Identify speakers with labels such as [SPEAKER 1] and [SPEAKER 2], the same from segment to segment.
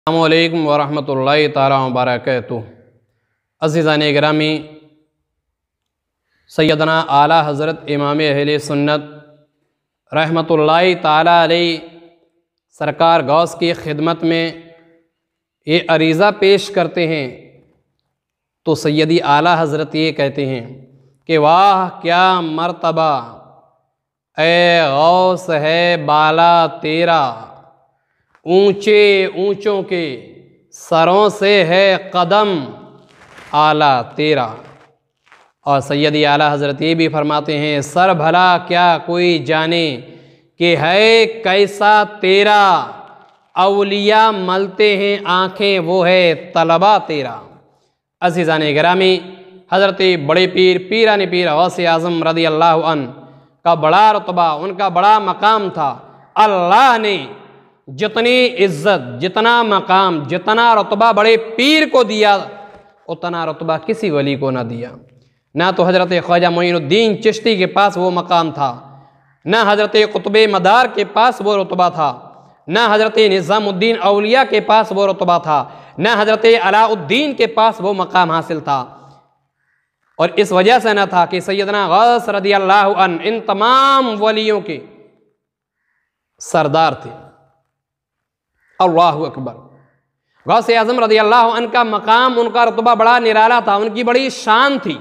[SPEAKER 1] السلام علیکم ورحمۃ اللہ تعالیٰ وبرکاتہ۔ عزیزان گرامی، سیدنا اعلیٰ حضرت امام اہل سنت رحمۃ اللہ تعالیٰ علیہ سرکار غوث کی خدمت میں یہ عریضہ پیش کرتے ہیں تو سیدی اعلیٰ حضرت یہ کہتے ہیں کہ واہ کیا مرتبہ اے غوث ہے بالا تیرا، اونچے اونچوں کے سروں سے ہے قدم اعلیٰ تیرا۔ اور سیدی اعلیٰ حضرت یہ بھی فرماتے ہیں سر بھلا کیا کوئی جانے کہ ہے کیسا تیرا، اولیاء ملتے ہیں آنکھیں وہ ہے طلبہ تیرا۔ عزیزان گرامی، حضرت بڑے پیر پیران پیر غوث اعظم رضی اللہ عنہ کا بڑا رتبہ، ان کا بڑا مقام تھا۔ اللہ نے جتنی عزت، جتنا مقام، جتنا رتبہ بڑے پیر کو دیا اتنا رتبہ کسی ولی کو نہ دیا۔ نہ تو حضرت خواجہ معین الدین چشتی کے پاس وہ مقام تھا، نہ حضرت قطب مدار کے پاس وہ رتبہ تھا، نہ حضرت نظام الدین اولیاء کے پاس وہ رتبہ تھا، نہ حضرت علاء الدین کے پاس وہ مقام حاصل تھا۔ اور اس وجہ سے نہ تھا کہ سیدنا غوث رضی اللہ عنہ ان تمام ولیوں کے سردار تھے۔ اللہ اکبر۔ غوث اعظم رضی اللہ عنہ کا مقام، ان کا رتبہ بڑا نرالا تھا، ان کی بڑی شان تھی۔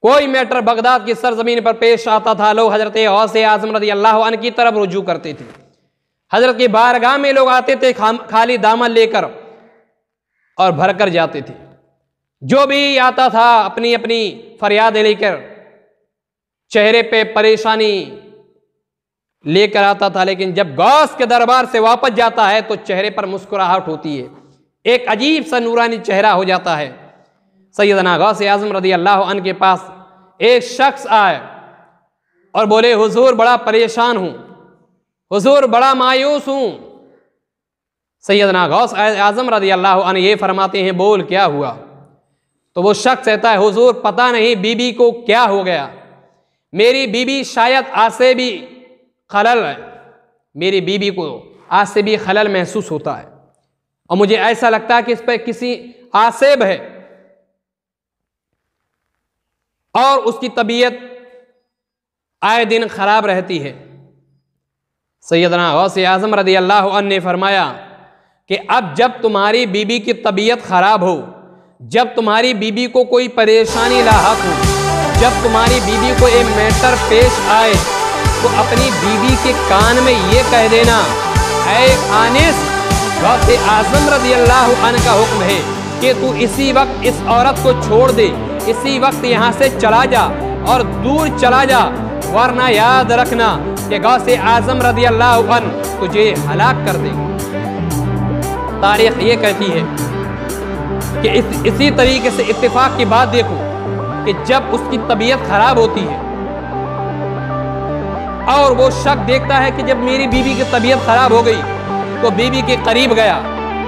[SPEAKER 1] کوئی میٹر بغداد کی سرزمین پر پیش آتا تھا، لوگ حضرت غوث اعظم رضی اللہ عنہ کی طرف رجوع کرتے تھے۔ حضرت کی بارگاہ میں لوگ آتے تھے خالی دامن لے کر اور بھر کر جاتے تھے۔ جو بھی آتا تھا اپنی اپنی فریادیں لے کر، چہرے پہ پریشانی لے کر آتا تھا، لیکن جب غوث کے دربار سے واپس جاتا ہے تو چہرے پر مسکراہٹ ہوتی ہے، ایک عجیب سا نورانی چہرہ ہو جاتا ہے۔ سیدنا غوث اعظم رضی اللہ عنہ کے پاس ایک شخص آئے اور بولے حضور بڑا پریشان ہوں، حضور بڑا مایوس ہوں۔ سیدنا غوث اعظم رضی اللہ عنہ یہ فرماتے ہیں بول کیا ہوا؟ تو وہ شخص کہتا ہے حضور پتہ نہیں بی بی کو کیا ہو گیا، میری بی بی شاید عصبی خلل ہے، میری بیوی کو عصبی خلل محسوس ہوتا ہے اور مجھے ایسا لگتا ہے کہ اس پہ کسی عصب ہے اور اس کی طبیعت آئے دن خراب رہتی ہے۔ سیدنا غوث اعظم رضی اللہ عنہ نے فرمایا کہ اب جب تمہاری بیوی کی طبیعت خراب ہو، جب تمہاری بیوی کو کوئی پریشانی لاحق ہو، جب تمہاری بیوی کو ایک میٹر پیش آئے تو اپنی بیوی کے کان میں یہ کہہ دینا اے آنس، غوث اعظم رضی اللہ عنہ کا حکم ہے کہ تو اسی وقت اس عورت کو چھوڑ دے، اسی وقت یہاں سے چلا جا اور دور چلا جا، ورنہ یاد رکھنا کہ غوث اعظم رضی اللہ عنہ تجھے ہلاک کر دے۔ تاریخ یہ کہتی ہے کہ اسی طریقے سے اتفاق کی بات دیکھو کہ جب اس کی طبیعت خراب ہوتی ہے اور وہ شخص دیکھتا ہے کہ جب میری بیوی کی طبیعت خراب ہو گئی تو بیوی کے قریب گیا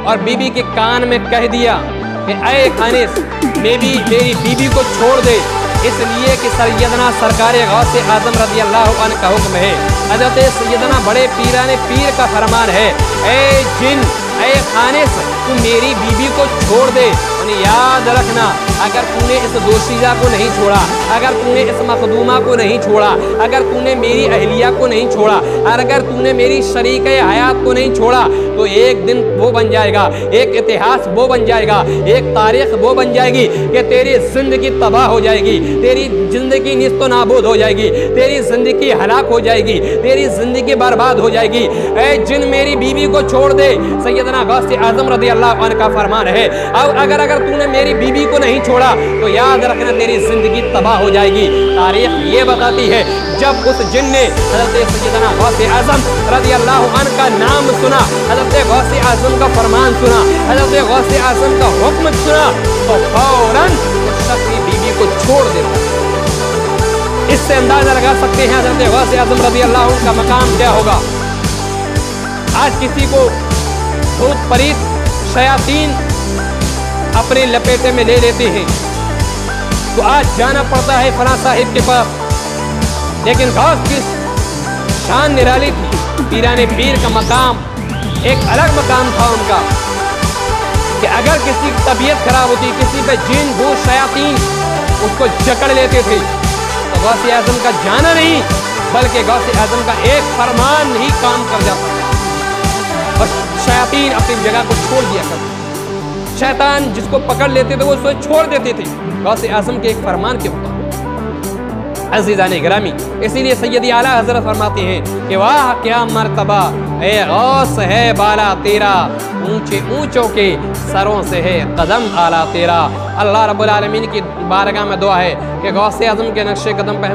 [SPEAKER 1] اور بیوی کے کان میں کہہ دیا کہ اے خانس میری بیوی کو چھوڑ دے، اس لیے کہ سیدنا سرکار غوث اعظم رضی اللہ عنہ کا حکم ہے، حضرت سیدنا بڑے پیران پیر کا فرمان ہے اے جن، اے خانس تو میری بیوی کو چھوڑ دے۔ انہیں یاد رکھنا اگر تو نے اس دوشیزہ کو نہیں چھوڑا، اگر تو نے اس مخدومہ کو نہیں چھوڑا، اگر تو نے میری اہلیہ کو نہیں چھوڑا، اور اگر تو نے میری شریک حیات کو نہیں چھوڑا تو ایک دن وہ بن جائے گا، ایک اتہاس وہ بن جائے گا، ایک تاریخ وہ بن جائے گی کہ تیری زندگی تباہ ہو جائے گی، تیری زندگی نیست و نابود ہو جائے گی، تیری زندگی ہلاک ہو جائے گی، تیری زندگی برباد ہو جائے گی۔ اے جن میری بیوی کو چھوڑ دے، سیدنا غوث اعظم رضی اللہ عنہ کا فرمان ہے، اور اگر تو نے میری بیوی کو نہیں چھوڑا تو یاد رکھنا تیری زندگی تباہ ہو جائے گی۔ تاریخ یہ بتاتی ہے جب اس جن نے حضرت سیدنا غوث اعظم رضی اللہ عنہ کا نام سنا، حضرت غوث اعظم کا فرمان سنا، حضرت غوث اعظم کا حکم سنا تو فوراً اس شخص کی بیوی کو چھوڑ دیتا۔ اس سے اندازہ لگا سکتے ہیں حضرت غوث اعظم رضی اللہ عنہ کا مقام کیا ہوگا۔ آج کسی کو بھوت پریت شیاطین اپنے لپیٹے میں لے لیتے ہیں تو آج جانا پڑتا ہے فلاں صاحب کے پاس، لیکن غوث کی شان نرالی تھی، پیران پیر کا مقام ایک الگ مقام تھا ان کا کہ اگر کسی کی طبیعت خراب ہوتی، کسی پہ جن بھوت شیاطین اس کو جکڑ لیتے تھے، تو غوث اعظم کا جانا نہیں بلکہ غوث اعظم کا ایک فرمان ہی کام کر جاتا اور شیاطین اپنی جگہ کو چھوڑ دیا کرتے۔ شیطان جس کو پکڑ لیتے تھے وہ اس کو چھوڑ دیتے تھے غوث اعظم کے ایک فرمان کے مطابق۔ عزیزان گرامی، اسی لیے سیدی اعلیٰ حضرت فرماتے ہیں کہ واہ کیا مرتبہ اے غوث ہے بالا تیرا، اونچے اونچوں کے سروں سے ہے قدم اعلیٰ تیرا۔ اللہ رب العالمین کی بارگاہ میں دعا ہے کہ غوث اعظم کے نقش قدم پہ